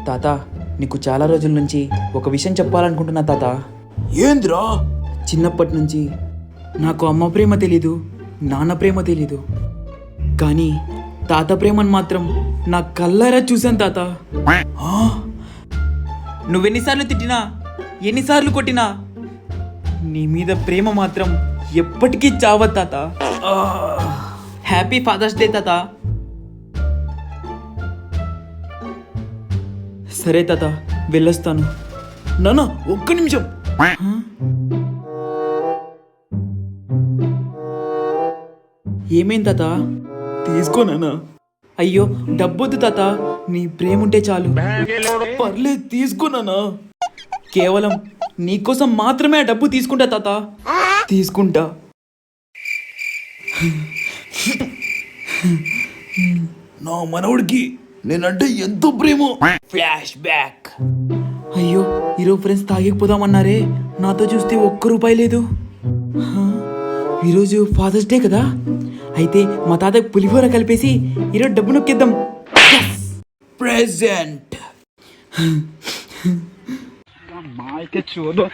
తాత, నీకు చాలా రోజుల నుంచి ఒక విషయం చెప్పాలనుకుంటున్నా తాత. ఏంద్రా? చిన్నప్పటి నుంచి నాకు అమ్మ ప్రేమ తెలీదు, నాన్న ప్రేమ తెలీదు, కానీ తాత ప్రేమను మాత్రం నా కళ్ళారా చూశాను తాత. నువ్వెన్నిసార్లు తిట్టినా, ఎన్నిసార్లు కొట్టినా నీ మీద ప్రేమ మాత్రం ఎప్పటికీ చావదు తాత. హ్యాపీ ఫాదర్స్ డే తాత. సరే తాత, వెళ్ళొస్తాను. నాన్న ఒక్క నిమిషం. ఏమైంది తాత? తీసుకో నాన్న. అయ్యో, డబ్బొద్దు తాత, నీ ప్రేమ ఉంటే చాలు. పర్లేదు తీసుకో నాన్న. కేవలం నీకోసం మాత్రమే ఆ డబ్బు తీసుకుంటా తాత, తీసుకుంటా. నా మనవడికి నేనంటే ఎంతో ప్రేమ. Flash back. అయ్యో, ఈరోజు ఫ్రెండ్స్ తాగిపోదామన్నారే, నాతో చూస్తే ఒక్క రూపాయి లేదు. ఈరోజు ఫాదర్స్ డే కదా, అయితే మా తాతకు పులిహోర కలిపేసి ఈరోజు డబ్బు నొక్కిద్దాం. ప్రెజెంట్. Mal que chulo.